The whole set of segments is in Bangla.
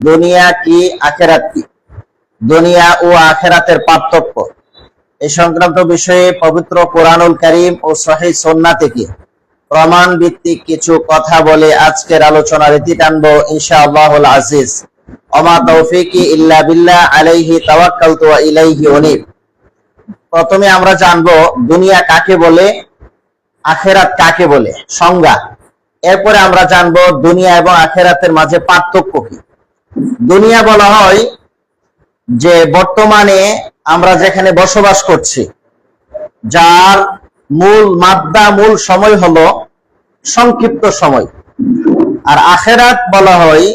দুনিয়া কি আখেরাত কি, দুনিয়া ও আখেরাতের পার্থক্য, এই সংক্রান্ত বিষয়ে পবিত্র কোরআনুল কারীম ও সহিহ সুন্নাহ থেকে প্রমাণ ভিত্তিক কিছু কথা বলে আজকের আলোচনার ইতি টানবো ইনশাআল্লাহুল আজিজ। ওমা তৌফিকি ইল্লা বিল্লাহ, আলাইহি তাওয়াক্কালতু ওয়া ইলাইহি উনীব। প্রথমে আমরা জানবো দুনিয়া কাকে বলে, আখেরাত কাকে বলে, সংজ্ঞা। এরপরে আমরা জানবো দুনিয়া এবং আখেরাতের মাঝে পার্থক্য কি। দুনিয়া বলা হয় যে বর্তমানে আমরা যেখানে বসবাস করছি, যার মূল মাদ্দা, মূল সময় হলো সংক্ষিপ্ত সময়। আর আখেরাত বলা হয়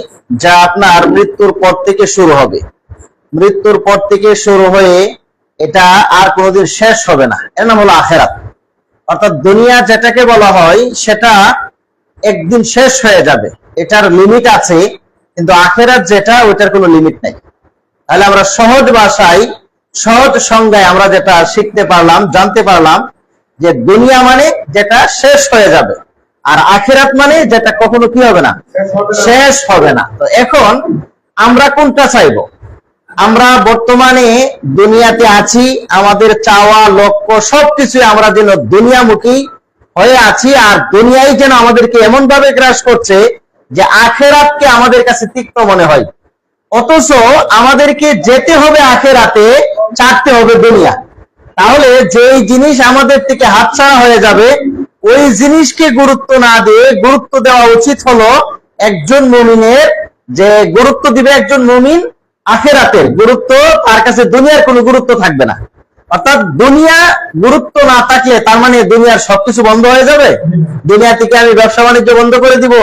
যা আপনার মৃত্যুর পর থেকে শুরু হবে, মৃত্যুর পর থেকে শুরু হয়ে এটা আর কোনোদিন শেষ হবে না, এর নাম হলো আখেরাত। অর্থাৎ দুনিয়া যেটাকে বলা হয় সেটা একদিন শেষ হয়ে যাবে, এটার লিমিট আছে, কিন্তু আখেরাত যেটা ওইটার কোনো লিমিট নাই। তাহলে আমরা সহজ ভাষায়, সহজ সংজ্ঞায় আমরা যেটা শিখতে পারলাম, জানতে পারলাম যে দুনিয়া মানে যেটা শেষ হয়ে যাবে, আর আখেরাত মানে যেটা কখনো কি হবে না, শেষ হবে না। তো এখন আমরা কোনটা চাইবো? আমরা বর্তমানে দুনিয়াতে আছি, আমাদের চাওয়া লক্ষ্য সবকিছু আমরা যেন দুনিয়ামুখী হয়ে আছি, আর দুনিয়াই যেন আমাদেরকে এমন ভাবে গ্রাস করছে যে আখেরাতকে আমাদের কাছে তিক্ত মনে হয়। অথচ আমাদেরকে যেতে হবে আখেরাতে, ছাড়তে হবে দুনিয়া। তাহলে যেই জিনিস আমাদের থেকে হাতছাড়া হয়ে যাবে, ওই জিনিসকে গুরুত্ব না দিয়ে গুরুত্ব দেওয়া উচিত হলো একজন মুমিনের, যে গুরুত্ব দিবে একজন মুমিন আখেরাতের গুরুত্ব, তার কাছে দুনিয়ার কোনো গুরুত্ব থাকবে না। অর্থাৎ দুনিয়া গুরুত্ব না থাকলে তার মানে দুনিয়ার সবকিছু বন্ধ হয়ে যাবে। দুনিয়া থেকে আমি ব্যবসা বাণিজ্য বন্ধ করে দিব,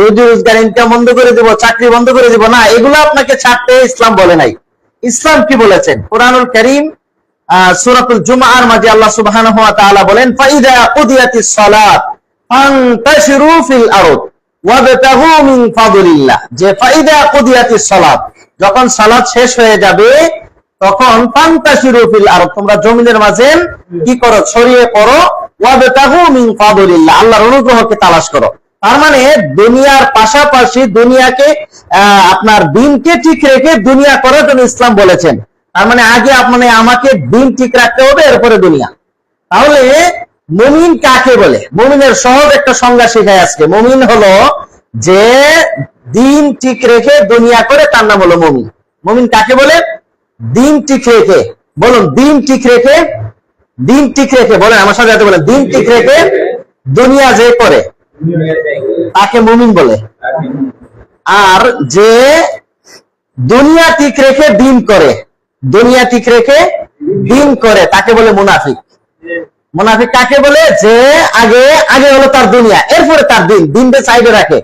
রুজি রোজগার ইনকাম বন্ধ করে দিব, চাকরি বন্ধ করে দিব, না, এগুলো আপনাকে ছাড়তে ইসলাম বলে নাই। ইসলাম কি বলেছেন? কোরআনুল কারীম সূরাতুল জুমআর মাঝে আল্লাহ সুবহানাহু ওয়া তাআলা বলেন, ফাইদা কুদিয়াতিস সালাত ফান্তাশিরু ফিল আরদ ওয়াবতাগু মিন ফাদলিল্লাহ। যে ফাইদা কুদিয়াতিস সালাত, যখন সালাত শেষ হয়ে যাবে তখন ফান্তাশিরু ফিল আরদ, তোমরা জমিনের মাঝে কি করো? ছড়িয়ে পড়ো। ওয়াবতাগু মিন ফাদলিল্লাহ, আল্লাহর অনুগ্রহকে তালাশ করো। তার মানে দুনিয়ার পাশাপাশি দুনিয়াকে আপনার দিনকে ঠিক রেখে দুনিয়া করার জন্য ইসলাম বলেছেন। তার মানে আগে আমাকে দিন ঠিক রাখতে হবে, এরপরে দুনিয়া। তাহলে মুমিন কাকে বলে? মুমিনের সহজ একটা সংজ্ঞা শেখায় আজকে। মুমিন হলো যে দিন ঠিক রেখে দুনিয়া করে, তার নাম হলো মুমিন। মুমিন কাকে বলে? দিন ঠিক রেখে। বলুন, দিন ঠিক রেখে, দিন ঠিক রেখে, বলেন আমার সাথে বলেন, দিন ঠিক রেখে দুনিয়া যে করে তাকে মুমিন বলে। আর যে দুনিয়া ঠিক রেখে দিন করে, দুনিয়া ঠিক রেখে দিন করে, তাকে বলে মুনাফিক। মুনাফিক কাকে বলে? যে আগে আগে হলো তার দুনিয়া, এরপরে তার দিন, দিনকে সাইডে রাখে,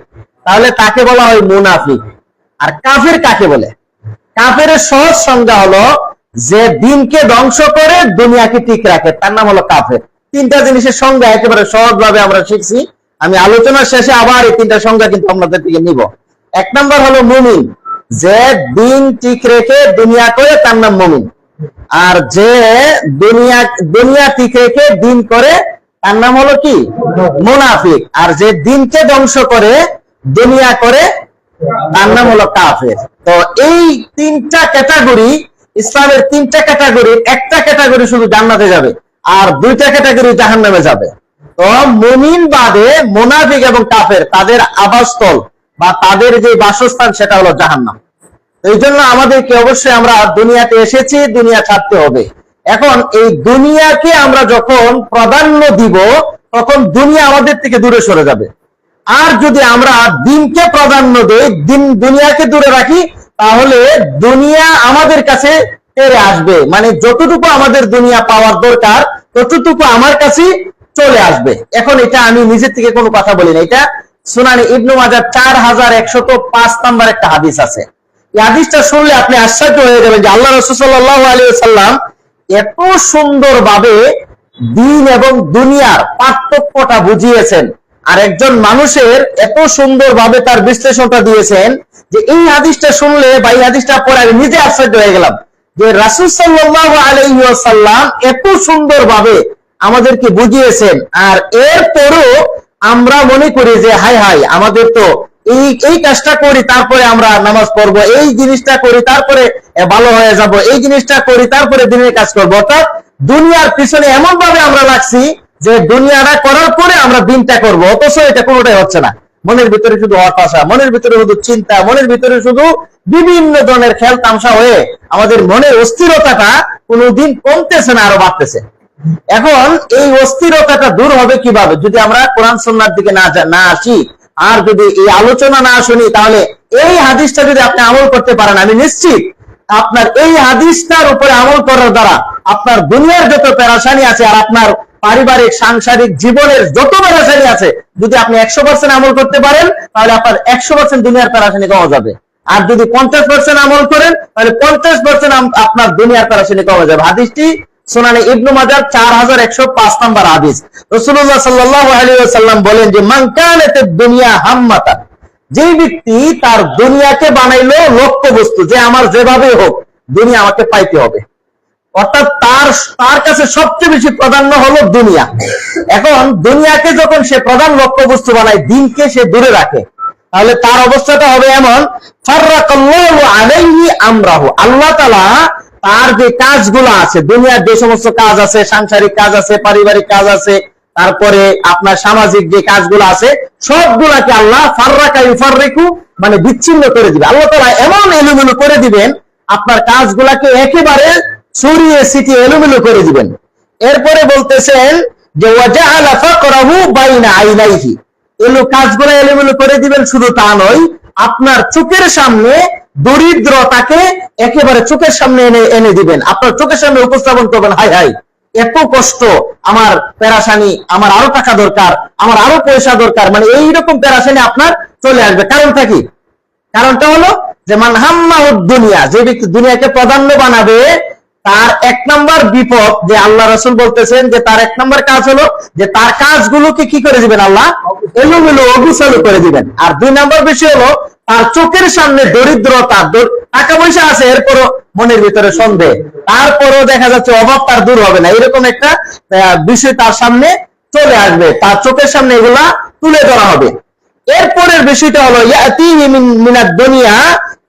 তাহলে তাকে বলা হয় মুনাফিক। আর কাফের কাকে বলে? কাফের সহজ সংজ্ঞা হলো যে দিনকে ধ্বংস করে দুনিয়াকে ঠিক রাখে, তার নাম হলো কাফের। তিনটা জিনিসের সংজ্ঞা একেবারে সহজ ভাবে আমরা শিখছি। আমি আলোচনার শেষে আবার এই তিনটা সংজ্ঞা কিন্তু আপনাদের থেকে নিব। এক নম্বর হলো মুমিন, যে দিন ঠিক রেখে দুনিয়া করে, তার নাম মুমিন। আর যে দুনিয়া ঠিক রেখে দিন করে, তার নাম হলো কি? মুনাফিক। আর যে দিনকে ধ্বংস করে দুনিয়া করে, তার নাম হলো কাফের। তো এই তিনটা ক্যাটাগরি, ইসলামের তিনটা ক্যাটাগরি, একটা ক্যাটাগরি শুধু জান্নাতে যাবে আর দুইটা ক্যাটাগরি জাহান্নামে যাবে। তো মুমিন বাদে মুনাফিক এবং কাফের, তাদের আবাসস্থল বা তাদের যে বাসস্থান সেটা হলো জাহান্নাম। এই জন্য আমাদেরকে অবশ্যই, আমরা দুনিয়াতে এসেছি, দুনিয়া ছাড়তে হবে। এখন এই দুনিয়াকে আমরা যখন প্রাধান্য দিব, তখন দুনিয়া আমাদের থেকে দূরে সরে যাবে। আর যদি আমরা দিনকে প্রাধান্য দেই, দুনিয়াকে দূরে রাখি, তাহলে দুনিয়া আমাদের কাছে তেড়ে আসবে। মানে যতটুকু আমাদের দুনিয়া পাওয়ার দরকার ততটুকু আমার কাছে চলে আসবে। এখন এটা আমি নিজের থেকে কোনো কথা বলি না, এটা সুনানে ইবনে মাজাহ 4105 নম্বর একটা হাদিস আছে। এই হাদিসটা শুনলে আপনি আশ্চর্য হয়ে যাবেন যে আল্লাহ রাসূল সাল্লাল্লাহু আলাইহি ওয়াসাল্লাম এত সুন্দর ভাবে দিন এবং দুনিয়ার পার্থক্যটা বুঝিয়েছেন, আর একজন মানুষের এত সুন্দর ভাবে তার বিশ্লেষণটা দিয়েছেন, যে এই হাদিসটা শুনলে বা এই হাদিসটা পড়ে আমি নিজে আশ্চর্য হয়ে গেলাম যে রাসূল সাল্লাল্লাহু আলাইহি ওয়াসাল্লাম এত সুন্দর ভাবে আমাদেরকে বুঝিয়েছেন। আর এরপরও আমরা মনে করি যে হায় হায়, আমাদের তো এই কাজটা করি তারপরে আমরা নামাজ পড়বো, এই জিনিসটা করি তারপরে ভালো হয়ে যাব, এই জিনিসটা করি তারপরে দিনের কাজ করবো। অর্থাৎ দুনিয়ার পিছনে এমন ভাবে আমরা লাগছি যে দুনিয়াটা করার পরে আমরা দিনটা করবো, অথচ এটা কোনোটাই হচ্ছে না। মনের ভিতরে শুধু হতাশা, মনের ভিতরে শুধু চিন্তা, মনের ভিতরে শুধু বিভিন্ন ধরনের খেল তামসা হয়ে আমাদের মনের অস্থিরতাটা কোনোদিন কমতেছে না, আরো বাড়তেছে। এখন এই অস্থিরতাটা দূর হবে কিভাবে? যদি আমরা কোরআন সুন্নাহর দিকে না আসি, আর যদি এই আলোচনা না শুনি, তাহলে এই হাদিসটা যদি আপনি আমল করতে পারেন, আমি নিশ্চিত আপনার এই হাদিসটার উপরে আমল করার দ্বারা আপনার দুনিয়ার যত পেরেশানি আছে আর আপনার পারিবারিক সাংসারিক জীবনের যত পেরেশানি আছে, যদি আপনি 100% আমল করতে পারেন, তাহলে আপনার 100% দুনিয়ার পেরেশানি কমে যাবে। আর যদি 50% আমল করেন, তাহলে 50% আপনার দুনিয়ার পেরেশানি কমে যাবে। হাদিসটি সুনানে ইবনে মাজাহ 4105 নম্বর হাদিস। রাসূলুল্লাহ সাল্লাল্লাহু আলাইহি ওয়াসাল্লাম বলেন যে মান কানাতিদ দুনিয়া হাম্মাতা, যে ব্যক্তি তার দুনিয়াকে বানাইলো লক্ষ্যবস্তু, যে আমার যেভাবে হোক দুনিয়া আমাকে পাইতে হবে, অর্থাৎ তার কাছে সবচেয়ে বেশি প্রাধান্য হলো দুনিয়া। এখন দুনিয়াকে যখন সে প্রধান লক্ষ্যবস্তু বানায়, দিনকে সে দূরে রাখে, তাহলে তার অবস্থাটা হবে এমন, ফাররাকাল্লাহু আলাইহি আমরাহু, আল্লাহ তাআলা তার যে কাজগুলো আছে, দুনিয়ার যে সমস্ত কাজ আছে, সাংসারিক কাজ আছে, পারিবারিক কাজ আছে, তারপরে আপনার সামাজিক যে কাজগুলো আছে, সবগুলাকে আল্লাহ ফাররাকা ইউফাররিকু মানে বিচ্ছিন্ন করে দিবে। আল্লাহ তাআলা এমন এলোমেলো করে দিবেন, আপনার কাজগুলাকে একেবারে ছড়িয়ে ছিটিয়ে এলোমেলো করে দিবেন। এরপরে বলতেছেন যে ওয়াজআলা ফাকরাহু বাইনা আইনাইহি, কাজগুলো এলোমেলো করে দিবেন। শুধু তা নয়, আপনার চোখের সামনে দরিদ্রতাকে একেবারে চোখের সামনে এনে দিবেন, আপনার চোখের সামনে উপস্থাপন করবেন, হাই হাই এত কষ্ট, আমার পেরেশানি, আমার আরো টাকা দরকার, আমার আরো পয়সা দরকার, মানে এইরকম পেরেশানি আপনার চলে আসবে। কারণটা কি? কারণটা হলো যে মান হাম্মাহুদ দুনিয়া, যে ব্যক্তি দুনিয়াকে প্রাধান্য বানাবে, তার 1 নম্বর বিপদ, যে আল্লাহ রাসূল বলতেছেন যে তার 1 নম্বর কাজ হলো যে তার কাজগুলোকে কি করে দিবেন? আল্লাহ এলোমেলো অগোছালো করে দিবেন। আর 2 নম্বর বিষয় হলো তার চোখের সামনে দরিদ্রতা, টাকা পয়সা আছে এরপরও মনের ভিতরে সন্দেহ, তারপরও দেখা যাচ্ছে অভাব তার দূর হবে না, এরকম একটা বিষয় তার সামনে চলে আসবে, তার চোখের সামনে এগুলা তুলে ধরা হবে। এরপরের বিষয়টা হলো ইয়াতিহি মিনাদ দুনিয়া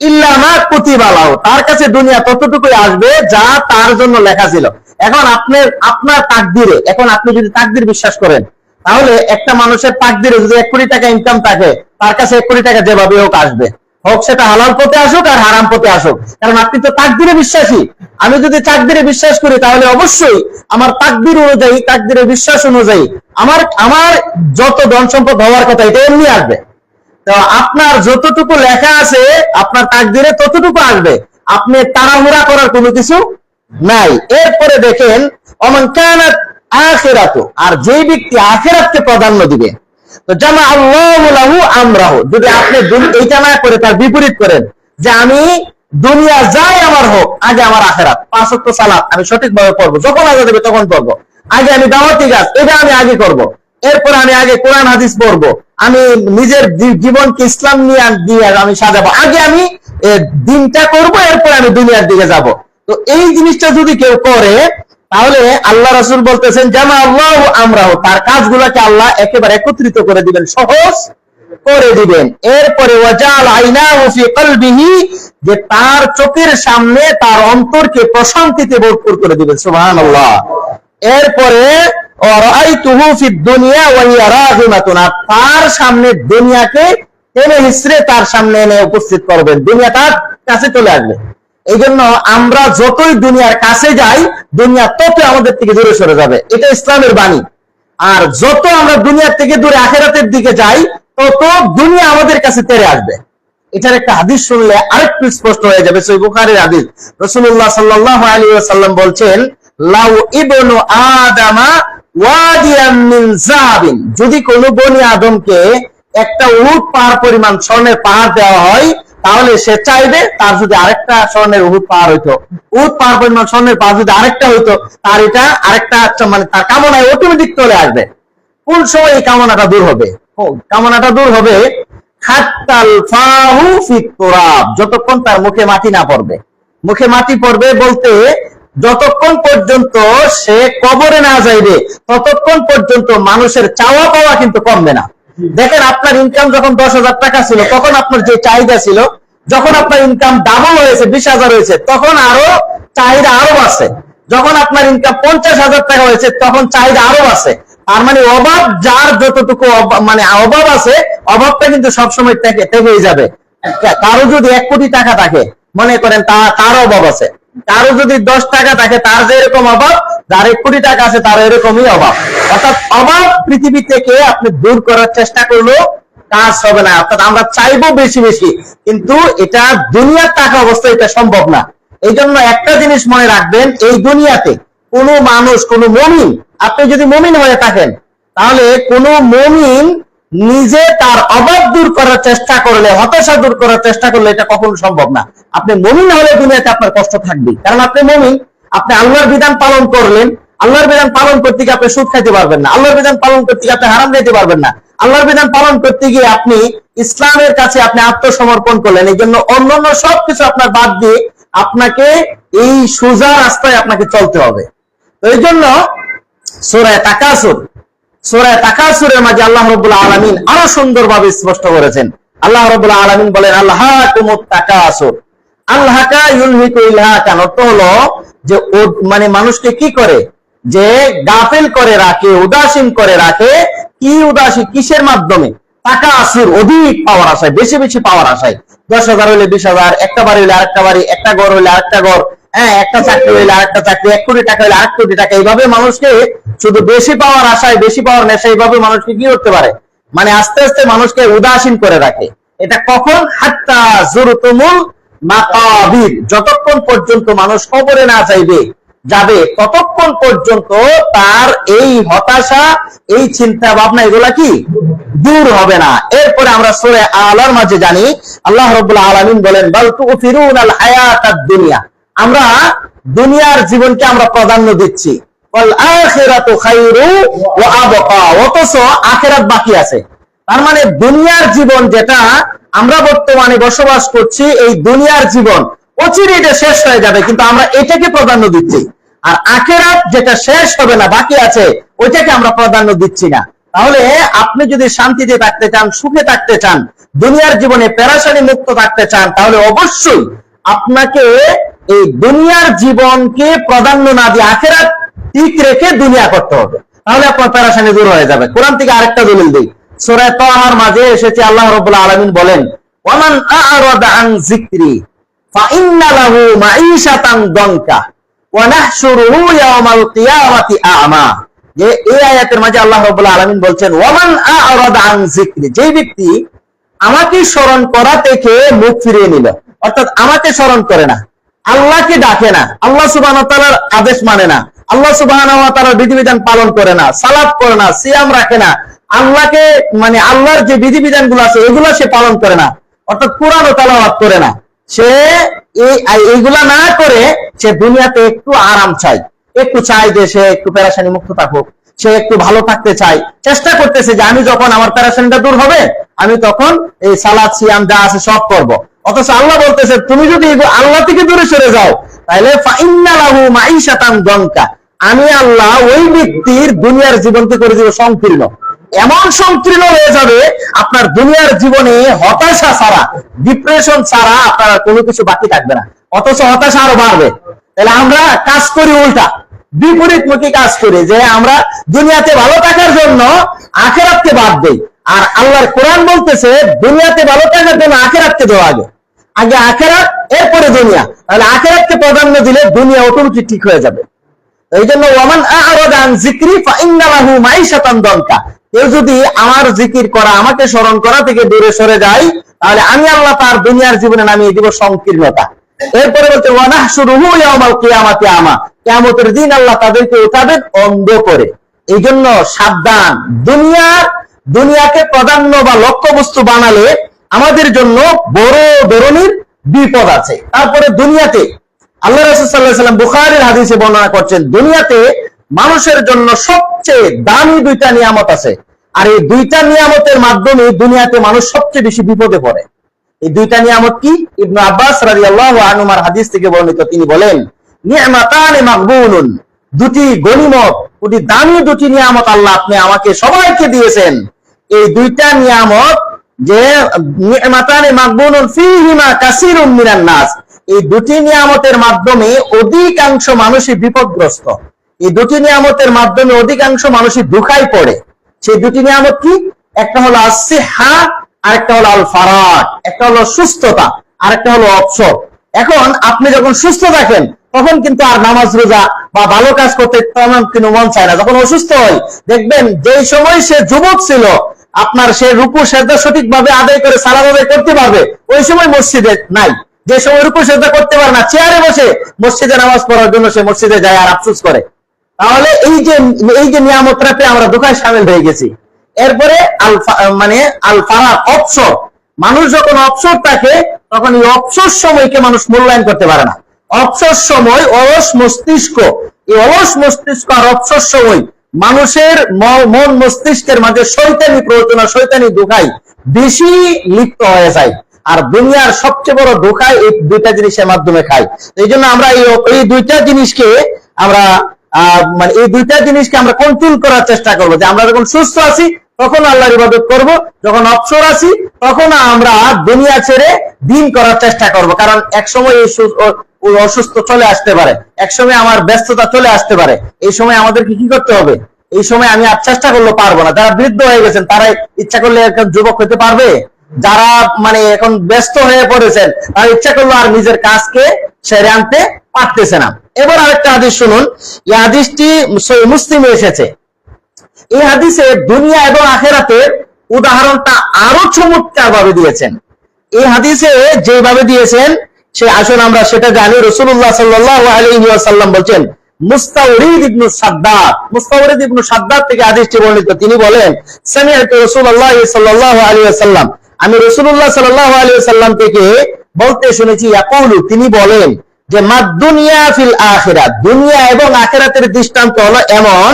ইল্লা মা কুতিবা লাহু, তার কাছে দুনিয়া ততটুকুই আসবে যা তার জন্য লেখা ছিল। এখন আপনার তাকদিরে, এখন আপনি যদি তাকদির বিশ্বাস করেন, তাহলে একটা মানুষের তাকদিরে যদি 1 কোটি টাকা ইনকাম থাকে, তার কাছে 1 কোটি টাকা যেভাবে হোক আসবে, হোক সেটা হালাল পথে আসুক আর হারাম পথে আসুক, কারণ আপনি তো তাকদিরে বিশ্বাসী। আমি যদি তাকদিরে বিশ্বাস করি, তাহলে অবশ্যই আমার তাকদির অনুযায়ী, তাকদিরে বিশ্বাস অনুযায়ী আমার যত ধন সম্পদ হওয়ার কথা, এটা এমনি আসবে। তো আপনার যতটুকু লেখা আছে আপনার তাকদিরে ততটুকু আসবে, আপনি তাড়াহুড়া করার কোনো কিছু নাই। এরপরে দেখেন ওমান কানাত আখিরাতু, আর যে ব্যক্তি আখিরাতকে প্রাধান্য দিবে, তো জামা আল্লাহু লাহু আমরাহু, যদি আপনি এইটা না করে তার বিপরীত করেন, যে আমি দুনিয়া যাই আমার হোক, আগে আমার আখিরাত, 5 ওয়াক্ত সালাত আমি সঠিকভাবে পড়বো, যখন আগে দেবে তখন পড়বো, আগে আমি দাওয়াতি কাজ এটা আমি আগে করব, এরপর আমি আগে কোরআন হাদিস পড়বো, আমি নিজের জীবনকে ইসলাম নিয়ে আমি সাজাবো, আগে আমি দিনটা করব, এরপর আমি দুনিয়ার দিকে যাব। তো এই জিনিসটা যদি কেউ করে, তাহলে আল্লাহ রাসূল বলতেছেন জামা আল্লাহু আমরাহু, তার কাজগুলোকে আল্লাহ একেবারে একত্রিত করে দিবেন, সহজ করে দিবেন। এরপরে ওয়াজাল আইনাহু ফি কলবিহি, যে তার চোখের সামনে তার অন্তরকে প্রশান্তিতে ভরপুর করে দিবেন, সুবহানাল্লাহ। এরপরে ওয়ারাইতুহু ফিদ দুনিয়া ওয়া হিয়া রাগিমাতুন, তার সামনে দুনিয়াকে টেনে হিসড়ে তার সামনে এনে উপস্থিত করবেন, দুনিয়া তার কাছে চলে আসবে। এই জন্য আমরা যতই দুনিয়ার কাছে যাই, দুনিয়া তত আমাদের থেকে দূরে সরে যাবে, এটা ইসলামের বাণী। আর যত আমরা দুনিয়ার থেকে দূরে আখিরাতের দিকে যাই, তত দুনিয়া আমাদের কাছে তেড়ে আসবে। এটার একটা হাদিস শুনলে আরেকটু স্পষ্ট হয়ে যাবে, সহিহ বুখারীর হাদিস। রাসূলুল্লাহ সাল্লাল্লাহু আলাইহি ওয়াসাল্লাম বলছেন লাউ ইবনু আদামা ওয়াদিয়াম মিন যাহাবিন, যদি কোনো বনি আদমকে একটা উট পাহাড় পরিমাণ স্বর্ণের পাহাড় দেওয়া হয়, তাহলে সে চাইবে তার যদি আরেকটা স্বর্ণের উট পাহাড় হইতো, উট পাহাড় পরিমাণ স্বর্ণের পাহাড় যদি আরেকটা হইতো, তার এটা আরেকটা মানে তার কামনায় অটোমেটিক চলে আসবে। কোন সময় এই কামনাটা দূর হবে? কামনাটা দূর হবে হাত্তাল ফাহু ফিত তুরাব, যতক্ষণ তার মুখে মাটি না পড়বে। মুখে মাটি পড়বে বলতে যতক্ষণ পর্যন্ত সে কবরে না যাইবে, ততক্ষণ পর্যন্ত মানুষের চাওয়া পাওয়া কিন্তু কমবে না। দেখেন আপনার ইনকাম যখন 10,000 টাকা ছিল তখন আপনার যে চাহিদা ছিল, যখন আপনার ইনকাম ডাবল হয়েছে 20,000 হয়েছে তখন আরো চাহিদা আরো বাড়ছে। যখন আপনার ইনকাম 50,000 টাকা হয়েছে তখন চাহিদা আরো বাড়ছে। তার মানে অভাব যার যতটুকু মানে অভাব আছে, অভাবটা কিন্তু সবসময় থেকেই যাবে। কারো যদি 1 কোটি টাকা থাকে মনে করেন তার অভাব আছে, কারো যদি 10 টাকা থাকে তার যে এরকম অভাব, যার 1 কোটি টাকা আছে তার এরকমই অভাব। অর্থাৎ অভাব পৃথিবী থেকে আপনি দূর করার চেষ্টা করলেও কাজ হবে না। অর্থাৎ আমরা চাইবো বেশি বেশি, কিন্তু এটা দুনিয়ার টাকা অবস্থায় এটা সম্ভব না। এই জন্য একটা জিনিস মনে রাখবেন, এই দুনিয়াতে কোনো মানুষ, কোনো মুমিন, আপনি যদি মুমিন হয়ে থাকেন তাহলে কোনো মুমিন নিজে তার অভাব দূর করার চেষ্টা করলে, হতাশা দূর করার চেষ্টা করলে এটা কখনো সম্ভব না। আপনি মুমিন হলে দুনিয়াতে আপনার কষ্ট থাকবে, কারণ আপনি মুমিন। আপনি আল্লাহর বিধান পালন করলেন, আল্লাহর বিধান পালন করতে গিয়ে আপনি সুদ খাইতে পারবেন না, আল্লাহর বিধান পালন করতে গিয়ে আপনি হারাম খাইতে পারবেন না, আল্লাহর বিধান পালন করতে গিয়ে আপনি ইসলামের কাছে আপনি আত্মসমর্পণ করলেন। এই জন্য অন্যান্য সবকিছু আপনার বাদ দিয়ে আপনাকে এই সোজা রাস্তায় আপনাকে চলতে হবে। তো এই জন্য সূরা তাকাসুরের মাঝে আল্লাহ রাব্বুল আলামিন আরো সুন্দরভাবে স্পষ্ট করেছেন। আল্লাহ রাব্বুল আলামিন বলেন আল্লাহাকুমুত তাকাসুর আল্লাহকা ইউলহিকু ইলহাকান। অর্থ হলো যে মানে মানুষকে কি করে, যে গাফিল করে রাখে, উদাসীন করে রাখে। কি উদাসীন, কিসের মাধ্যমে? তাকাসুর, অধিক পাওয়ার আশায়, বেশি বেশি পাওয়ার আশায়। 10,000 হইলে 20,000, একটা বাড়ি হইলে আরেকটা বাড়ি, একটা ঘর হইলে আরেকটা ঘর, হ্যাঁ, একটা চাকরি হইলে আরেকটা চাকরি, 1 কোটি টাকা হইলে 8 কোটি টাকা। এইভাবে মানুষকে শুধু বেশি পাওয়ার আশায়, বেশি পাওয়ার নেশা, এইভাবে মানুষকে কি করতে পারে, মানে আস্তে আস্তে মানুষকে উদাসীন করে রাখে। এটা কখন? হাত্তা যুরতুমুল মাকাবির, যতক্ষণ পর্যন্ত মানুষ কবরে না যাবে ততক্ষণ পর্যন্ত তার এই হতাশা, এই চিন্তা ভাবনা, এগুলা কি দূর হবে না। এরপরে আমরা সূরা আলার মাঝে জানি আল্লাহ রাব্বুল আলামিন বলেন বাল তুফিরুনাল হায়াতাদ দুনিয়া, আমরা দুনিয়ার জীবনকে আমরা প্রাধান্য দিচ্ছি। ওয়াল আখিরাতু খায়রু ওয়া আবকা, অথচ আখিরাত বাকি আছে। তার মানে দুনিয়ার জীবন যেটা আমরা বর্তমানে বসবাস করছি, এই দুনিয়ার জীবন অচিরে এটা শেষ হয়ে যাবে, কিন্তু আমরা এটাকে প্রাধান্য দিচ্ছি। আর আখিরাত যেটা শেষ হবে না, বাকি আছে, ওইটাকে আমরা প্রাধান্য দিচ্ছি না। তাহলে আপনি যদি শান্তিতে থাকতে চান, সুখে থাকতে চান, দুনিয়ার জীবনে পেরেশানি মুক্ত থাকতে চান, তাহলে অবশ্যই আপনাকে এই দুনিয়ার জীবনকে প্রাধান্য না দিয়ে আখিরাত ঠিক রেখে দুনিয়া করতে হবে, তাহলে আপনার পেরেশানি দূর হয়ে যাবে। কোরআন থেকে আরেকটা দলিল দেই, সূরা তাহার মাঝে এসেছে আল্লাহ রাব্বুল আলামিন বলেন ওয়ামান আ'রাদা আন যিকরি ফাইন্না লাহু মাঈশাতান দানকা ওয়া নাহশুরুহু ইয়াওমাল কিয়ামাতি আ'মা। যে এই আয়াতের মাঝে আল্লাহ রাব্বুল আলামিন বলছেন ওয়ামান আ'রাদা আন যিকরি, যে ব্যক্তি আমাকে স্মরণ করা থেকে মুখ ফিরিয়ে নিল, অর্থাৎ আমাকে স্মরণ করে না, আল্লাহকে ডাকে না, আল্লাহ সুবহানাহু ওয়া তাআলার আদেশ মানে না, আল্লাহ সুবহানাহু ওয়া তাআলার বিধিবিধান পালন করে না, সালাত করে না, সিয়াম রাখে না, আল্লাহকে মানে আল্লাহর যে বিধিবিধান গুলো আছে এগুলো সে পালন করে না, অর্থাৎ কোরআন তেলাওয়াত করে না, সে এইগুলা না করে সে দুনিয়াতে একটু আরাম চাই, একটু চাই যে সে একটু পেরেশানি মুক্ত থাকুক, সে একটু ভালো থাকতে চাই, চেষ্টা করতেছে যে আমি যখন আমার পেরেশানিটা দূর হবে আমি তখন এই সালাত সিয়াম যা আছে সব করব। অথচ আল্লাহ বলতেছে তুমি যদি আল্লাহ থেকে দূরে সরে যাও তাহলে ফাইন্না লাহু মাঈশাতান দানকা, আমি আল্লাহ ওই ব্যক্তির দুনিয়ার জীবনকে করে দিব সংকীর্ণ, এমন সংকীর্ণ হয়ে যাবে আপনার দুনিয়ার জীবনে হতাশা ছাড়া, ডিপ্রেশন ছাড়া আপনার কোনো কিছু বাকি থাকবে না, অথচ হতাশা আরো বাড়বে। তাহলে আমরা কাজ করি উল্টা, বিপরীতমুখী কাজ করি, যে আমরা দুনিয়াতে ভালো থাকার জন্য আখিরাতকে বাদ দেই। আর আল্লাহর কোরআন বলতেছে দুনিয়াতে ভালো থাকার জন্য আখিরাতকে দেওয়া আগে, আগে আখিরাত এরপরে দুনিয়া। তাহলে আখিরাতকে প্রাধান্য দিলে দুনিয়া অটোমেটিক ঠিক হয়ে যাবে। এই জন্য ওয়ামান আ'রাদা আন যিকরি ফাইন্না লাহু মাঈশাতান দানকা, কেউ যদি আমার জিকির করা, আমাকে স্মরণ করা থেকে দূরে সরে যায় তাহলে আমি আল্লাহ তার দুনিয়ার জীবনে নামিয়ে দিব সংকীর্ণতা। এরপরে বলতে ওয়া নাহশুরুহু ইয়াওমাল কিয়ামাতি আ'মা, কিয়ামতের দিন আল্লাহ তাদেরকে উঠাবেন অন্ধ করে। এই জন্য সাবধান, দুনিয়াকে প্রাধান্য বা লক্ষ্যবস্তু বানালে আমাদের জন্য বড় ধরনের বিপদ আছে। তারপরে দুনিয়াতে আল্লাহ রাসূল সাল্লাল্লাহু আলাইহি ওয়াসাল্লাম বুখারীর হাদিসে বর্ণনা করছেন দুনিয়াতে মানুষের জন্য সবচেয়ে দামি 2টা নিয়ামত আছে, আর এই 2টা নিয়ামতের মাধ্যমে দুনিয়াতে মানুষ সবচেয়ে বেশি বিপদে পড়ে। এই 2টা নিয়ামত কি? ইবনে আব্বাস রাদিয়াল্লাহু আনহুমার হাদিস থেকে বর্ণিত, তিনি বলেন নি'মাতানি মাগবুনুন, 2টি গনিমত, 2টি দামি 2টি নিয়ামত আল্লাহ আপনি আমাকে সবাইকে দিয়েছেন, এই দুইটা নিয়ামত যে নি'মাতানি মাগবুনুন ফীহিমা কাসীরুম মিনান নাস, এই দুটি নিয়ামতের মাধ্যমে অধিকাংশ মানুষই বিপদগ্রস্ত, এই দুটি নিয়ামতের মাধ্যমে অধিকাংশ মানুষই দুঃখায় পড়ে। সেই দুটি নিয়ামত কি? একটা হলো আসিহা, আরেকটা হলো আল ফারাগ। একটা হলো সুস্থতা, আরেকটা হলো অবসর। এখন আপনি যখন সুস্থ থাকেন তখন কিন্তু আর নামাজ রোজা বা ভালো কাজ করতে তেমন কিন্তু মন চায় না। যখন অসুস্থ হয় দেখবেন যেই সময় সে যুবক ছিল, আপনার সে রুকু সেজদা সঠিকভাবে আদায় করে সালাত আদায় করতে পারবে, ওই সময় মসজিদে নাই। যে সময় রুকু সেজদা করতে পারে না, চেয়ারে বসে মসজিদে নামাজ পড়ার জন্য সে মসজিদে যায় আর আফসোস করে। তাহলে এই যে নিয়ামতটাতে আমরা দুঃখায় সামিল হয়ে গেছি। এরপরে আল ফারাগ, অবসর। মানুষ যখন অবসর থাকে তখন এই অবসর সময়কে মানুষ মূল্যায়ন করতে পারে না। অবসর সময় অলস মস্তিষ্ক, এই অলস মস্তিষ্ক আর অবসর সময় মানুষের মন মস্তিষ্কের মাঝে শয়তানি প্ররোচনা, শয়তানি ধোঁকায় বেশি লিপ্ত হয়ে যায়। আর দুনিয়ার সবচেয়ে বড় ধোঁকায় এই দুইটা জিনিসের মাধ্যমে খাই। এই জন্য আমরা এই দুইটা জিনিসকে আমরা এই দুইটা জিনিসকে আমরা কন্ট্রোল করার চেষ্টা করবো, যে আমরা যখন সুস্থ আছি তখন আল্লাহর ইবাদত করব, যখন অবসর আছি তখন আমরা দুনিয়া ছেড়ে দিন করার চেষ্টা করব। কারণ এক সময় এই অসুস্থ চলে আসতে পারে, এক সময় আমার ব্যস্ততা চলে আসতে পারে। এই সময় আমাদেরকে কি করতে হবে? এই সময় আমি আর চেষ্টা করলে পারবো না। যারা বৃদ্ধ হয়ে গেছেন তারা ইচ্ছা করলে একজন যুবক হতে পারবে? যারা এখন ব্যস্ত হয়ে পড়েছেন তারা ইচ্ছা করলে আর নিজের কাজকে সেরে আনতে পারতেছে না। এবার আরেকটা হাদিস শুনুন, এই হাদিসটি সহিহ মুসলিমে এসেছে। এই হাদিসে দুনিয়া এবং আখিরাতের উদাহরণটা আরো চমৎকার ভাবে দিয়েছেন। এই হাদিসে যেভাবে দিয়েছেন সে আসলে আমরা সেটা জানি। রাসূলুল্লাহ সাল্লাল্লাহু আলাইহি ওয়াসাল্লাম বলেন, মুস্তাওরিদ ইবনে সাদ্দাদ, মুস্তাওরিদ ইবনে সাদ্দাদ থেকে হাদিসটি বর্ণিত। তিনি বলেন, সামি'তু রাসূলুল্লাহ সাল্লাল্লাহু আলাইহি ওয়াসাল্লাম, আমি রাসূলুল্লাহ সাল্লাল্লাহু আলাইহি ওয়াসাল্লাম থেকে বলতে শুনেছি, ইয়াকুলু, তিনি বলেন যে মাদ দুনিয়া ফিল আখিরাত, দুনিয়া এবং আখিরাতের দৃষ্টান্ত হলো এমন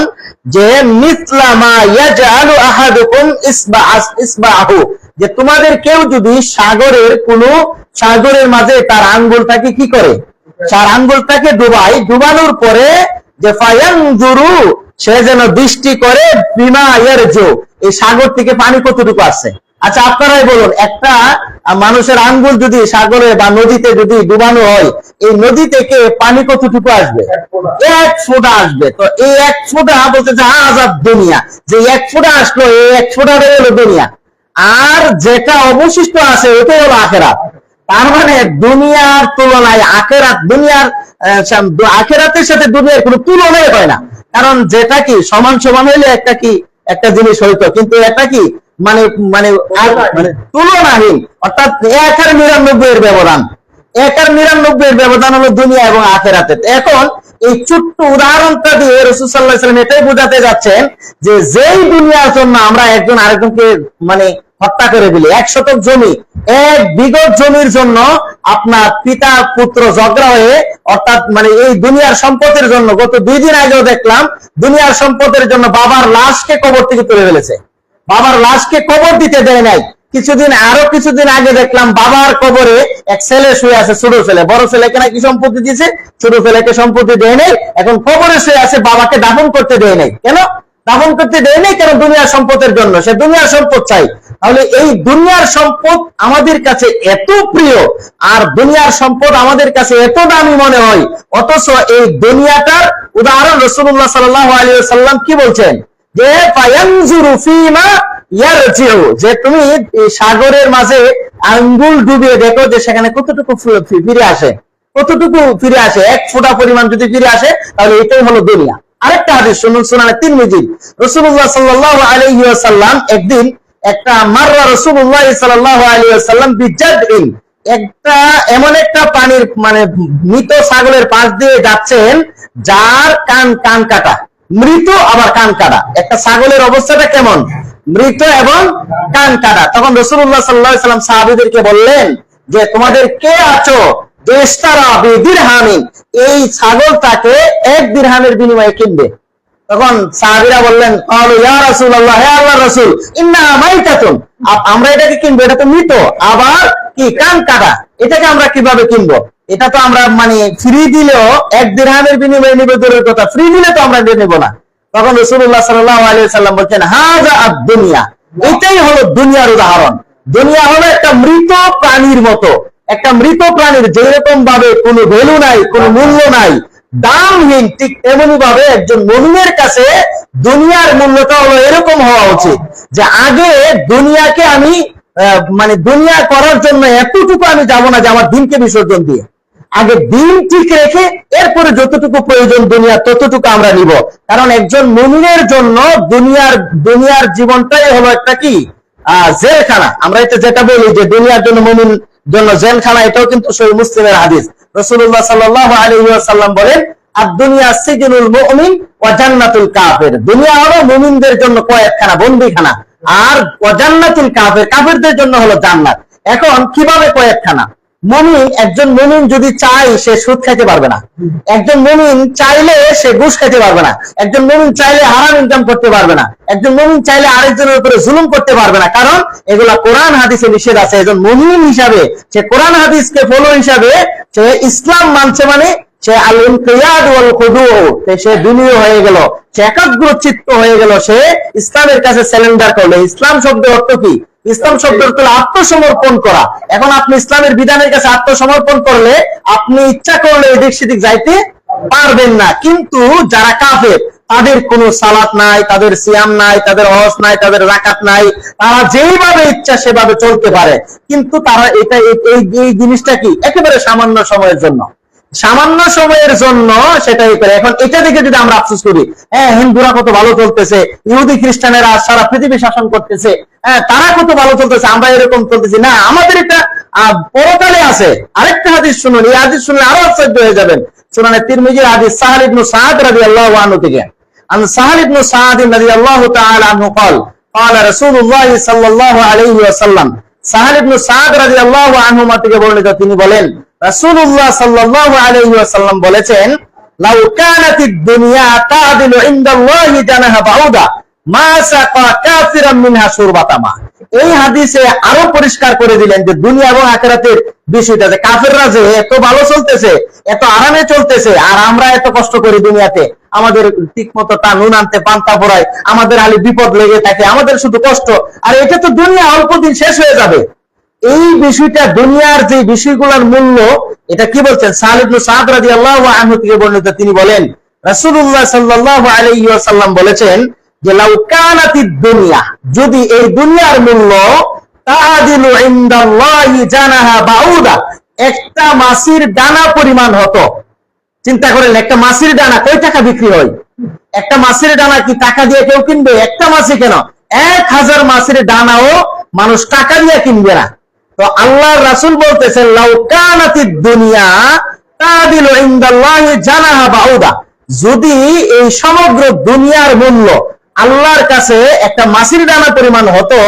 যে মিসলা মা ইয়াজআলু আহাদুকুম ইসবাহু, যে তোমাদের কেউ যদি সাগরের মাঝে তার আঙ্গুলটাকে কি করে, চার আঙ্গুলটাকে ডুবানোর পরে যে ফায়ানজুরু, সে যেন দৃষ্টি করে বিমা ইয়ারজু, এই সাগর থেকে পানি কতটুকু আসছে। আচ্ছা আপনারাই বলুন, একটা মানুষের আঙ্গুল যদি সাগরে বা নদীতে যদি ডুবানো হয়, এই নদী থেকে পানি কতটুকু আসবে? 1 ফোঁটা আসবে। তো এই 1 ফোঁটা বলতে আজাদ দুনিয়া, যে 1 ফোঁটা আসলো, এই 1 ফোঁটাটাই হলো দুনিয়া। আর যেটা অবশিষ্ট আছে ওটাই হলো আখিরাত। তার মানে দুনিয়ার তুলনায় আখিরাতের সাথে দুনিয়ার কোনো তুলনাই হয় না। কারণ যেটা কি সমান সমান হইলে একটা জিনিস হইতো, কিন্তু এটা কি মানে তুলনাহীন, অর্থাৎ 1 আর 99 এর ব্যবধান। 1 আর 99 এর ব্যবধান হলো দুনিয়া এবং আখিরাতে। এখন এই ছোট্ট উদাহরণটা দিয়ে রাসূল সাল্লাল্লাহু আলাইহি ওয়াসাল্লাম এটাই বোঝাতে যাচ্ছেন যে যেই দুনিয়ার জন্য আমরা একজন আরেকজনকে হত্যা করে দিলে, 1 শতক জমি, 1 বিঘত জমির জন্য আপনার পিতা পুত্র ঝগড়া হয়ে, অর্থাৎ এই দুনিয়ার সম্পদের জন্য, গত 2 দিন আগেও দেখলাম দুনিয়ার সম্পদের জন্য বাবার লাশকে কবর থেকে তুলে ফেলেছে, বাবার লাশকে কবর দিতে দেয় নাই। কিছুদিন আগে দেখলাম বাবার কবরে এক ছেলে শুয়ে আছে, ছোট ছেলে। বড় ছেলেকে নাকি সম্পত্তি দিয়েছে, ছোট ছেলেকে সম্পত্তি দেয় নাই। এখন কবরে শুয়ে আছে, বাবাকে দাফন করতে দেয় নাই। কেন দাফন করতে দেয় নাই? কেন? দুনিয়ার সম্পদের জন্য। সে দুনিয়ার সম্পদ চাই। তাহলে এই দুনিয়ার সম্পদ আমাদের কাছে এত প্রিয় আর দুনিয়ার সম্পদ আমাদের কাছে এত দামি মনে হয়, অথচ এই দুনিয়াটার উদাহরণ রাসূলুল্লাহ সাল্লাল্লাহু আলাইহি ওয়াসাল্লাম কি বলছেন, যে ফায়ানজুরু ফীমা ইয়ারজিউ, যে তুমি সাগরের মাঝে আঙ্গুল ডুবিয়ে দেখো যে সেখানে কতটুকু ফিরে আসে, 1 ফোঁটা পরিমাণ যদি ফিরে আসে, তাহলে এটাই হলো দুনিয়া। আরেকটা হাদিস শুনুন, সুনানে তিরমিজি। রাসূলুল্লাহ সাল্লাল্লাহু আলাইহি ওয়াসাল্লাম একদিন মাররা রাসূলুল্লাহ সাল্লাল্লাহু আলাইহি ওয়াসাল্লাম বিজাদইন, এমন একটা পানির মৃত ছাগলের পাশ দিয়ে যাচ্ছেন যার কান কাটা, মৃত আবার কান কাটা। একটা ছাগলের অবস্থাটা কেমন? মৃত এবং কান কাটা। তখন রাসূলুল্লাহ সাল্লাল্লাহু আলাইহি ওয়াসাল্লাম সাহাবীদেরকে বললেন যে তোমাদের কে আছো যে ইশতারা বিদিরহামিন, এই ছাগলটাকে 1 দিরহামের বিনিময়ে কিনবে। তখন সাহাবীরা বললেন, ক্বালু ইয়া রাসূলুল্লাহ, হে আল্লাহর রাসূল, ইন্না মাইতাতুন, আমরা এটাকে কিনবো, এটা তো মৃত, আবার কি কান কাটা, এটাকে আমরা কিভাবে কিনবো? এটা তো আমরা ফ্রি দিলেও 1 দিরহামের বিনিময়ে নিবে, দূরের কথা, ফ্রি দিলে তো আমরা নেব না। তখন রাসূলুল্লাহ সাল্লাল্লাহু আলাইহি ওয়াসাল্লাম বলছেন, হাযা আদ-দুনিয়া, এটাই হলো দুনিয়ার উদাহরণ। দুনিয়া হলো একটা মৃত প্রাণীর মতো, একটা মৃত প্রাণীর যেরকম ভাবে কোনো ভ্যালু নাই, কোনো মূল্য নাই, দামহীন, ঠিক তেমনি ভাবে একজন মুমিনের কাছে দুনিয়ার মূল্যটা হলো এরকম হওয়া উচিত যে আগে দুনিয়াকে আমি মানে দুনিয়া করার জন্য এতটুকু আমি যাব না যে আমার দিনকে বিসর্জন দিয়ে, আগে দিন ঠিক রেখে এরপরে যতটুকু প্রয়োজন দুনিয়া ততটুকু আমরা নিব। কারণ একজন মুমিনের জন্য দুনিয়ার জীবনটাই হলো একটা কি জেলখানা। আমরা এটা যেটা বলি যে দুনিয়ার জন্য মুমিন জন্য জেলখানা, এটাও কিন্তু সহিহ মুসলিমের হাদিস। রাসূলুল্লাহ সাল্লাল্লাহু আলাইহি ওয়াসাল্লাম বলেন, আদ-দুনিয়া সিজনুল মুমিন ওয়া জান্নাতুল কাফির। দুনিয়া হলো মুমিনদের জন্য কয়েদখানা, বন্দীখানা, আর ওয়া জান্নাতুল কাফির, কাফিরদের জন্য হলো জান্নাত। এখন কিভাবে কয়েদখানা? একজন মুমিন যদি চায় সে সুদ খাইতে পারবে না, একজন মুমিন চাইলে সে ঘুষ খাইতে পারবে না, একজন মুমিন চাইলে হারাম ইনকাম করতে পারবে না, একজন মুমিন চাইলে আরেকজনের উপরে জুলুম করতে পারবে না, কারণ এগুলা কোরআন হাদিসে নিষেধ আছে। একজন মুমিন হিসাবে সে কোরআন হাদিসকে ফলো হিসাবে সে ইসলাম মানছে, মানে সে আল ইনকিয়াদ ওয়াল খুদু, সে বিনয়ী হয়ে গেল, সে একাগ্র চিত্ত হয়ে গেল, সে ইসলামের কাছে সারেন্ডার করলো। ইসলাম শব্দের অর্থ কি? ইসলাম শব্দের অর্থ আত্মসমর্পণ করা। এখন আপনি ইসলামের বিধানের কাছে আত্মসমর্পণ করলে আপনি ইচ্ছা করলে এদিক সেদিক যাইতে পারবেন না। কিন্তু যারা কাফের, তাদের কোনো সালাত নাই, তাদের সিয়াম নাই, তাদের হজ নাই, তাদের যাকাত নাই, তারা যেভাবে ইচ্ছা সেভাবে চলতে পারে, কিন্তু তারা এটা এই জিনিসটা কি একেবারে সামান্য সময়ের জন্য, সামান্য সময়ের জন্য সেটাই করে। এখন এটা দেখে যদি আমরা আফসোস করি, হ্যাঁ হিন্দুরা কত ভালো চলতেছে, ইহুদি খ্রিস্টানেরা সারা পৃথিবী শাসন করতেছে, হ্যাঁ তারা কত ভালো চলতেছে, আমরা এরকম চলতেছি না, আমাদের এটা পরকালে আছে। আরেকটা হাদিস শুনুন, এই হাদিস শুনলে আরো আশ্চর্য হয়ে যাবেন। সুনানে তিরমিজির হাদিস, সাহাল ইবনে সাদ রাদিয়াল্লাহু আনহু থেকে, আন সাহাল ইবনে সাদ রাদিয়াল্লাহু তাআলা আনহু قال قال رسول الله صلى الله عليه وسلم, সাহাল ইবনে সাদ রাদিয়াল্লাহু আনহু থেকে বর্ণিত, তিনি বলেন রাসূলুল্লাহ সাল্লাল্লাহু আলাইহি ওয়াসাল্লাম বলেছেন, লাউ কানাতিদ দুনিয়া তাদিলু ইনদাল্লাহি জানাহা বাউদা মা সাকা কাফিরাম মিনহা শুরবাতা মা। এই হাদিসে আরো পরিষ্কার করে দিলেন যে দুনিয়া এবং আখিরাতের বিষয়টা, যে কাফেররা যে এত ভালো চলতেছে, এত আরামে চলতেছে, আর আমরা এত কষ্ট করি দুনিয়াতে, আমাদের ঠিক মতো তা নুন আনতে পান্তা পড়ায়, আমাদের খালি বিপদ লেগে থাকে, আমাদের শুধু কষ্ট, আর এটা তো দুনিয়া অল্প দিন শেষ হয়ে যাবে। এই বিষয়টা, দুনিয়ার যে বিষয়গুলোর মূল্য, এটা কি বলছেন? সাহাল ইবনে সাদ রাদিয়াল্লাহু আনহু থেকে বর্ণিত, তিনি বলেন রাসূলুল্লাহ সাল্লাল্লাহু আলাইহি ওয়াসাল্লাম বলেছেন যে লাউ কানাতিদ দুনিয়া, যদি এই দুনিয়ার মূল্য তাআদিলু ইনদাল্লাহি জানাহা বাউদা, একটা মাছির ডানা পরিমাণ হতো। চিন্তা করেন, একটা মাছির ডানা কয় টাকা বিক্রি হয়? একটা মাছির ডানা কি টাকা দিয়ে কেউ কিনবে? একটা মাছি কেন, 1000 মাছির ডানাও মানুষ টাকা দিয়ে কিনবে না। তো আল্লাহর রাসূল বলতেছেন লাউ কানাতিদ দুনিয়া তাদিলু ইনদাল্লাহি জানাহা বাউদা, যদি এই সমগ্র দুনিয়ার মূল্য আল্লাহর কাছে একটা মাছির ডানা পরিমাণ হতো,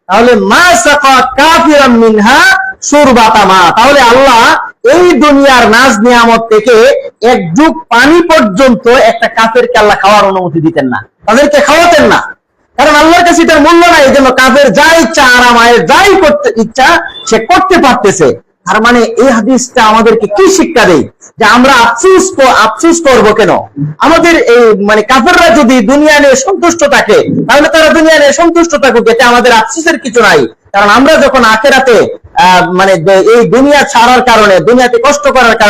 তাহলে মা সাকা কাফিরাম মিনহা শুরবাতা মা, তাহলে আল্লাহ এই দুনিয়ার নাজ নিয়ামত থেকে এক যুগ পানি পর্যন্ত একটা কাফেরকে আল্লাহ খাওয়ার অনুমতি দিতেন না, তাদেরকে খাওয়াতেন না। কারণ আল্লাহর কাছে এটার মূল্য নাই, এই জন্য কাফের যা ইচ্ছা আরাম আয়ের যাই করতে ইচ্ছা সে করতে পারতেছে। তার মানে এই হাদিসটা আমাদেরকে কি শিক্ষা দেয়? যে আমরা আফসোস করব কেন? আমাদের এই মানে কাফেররা যদি দুনিয়া নিয়ে সন্তুষ্ট থাকে, তাহলে তারা দুনিয়া নিয়ে সন্তুষ্ট থাকুক, এতে আমাদের আফসোসের কিছু নাই। কারণ আমরা যখন আখিরাতে মানে এই দুনিয়া ছাড়ার কারণে, দুনিয়াতে কষ্ট করার কারণে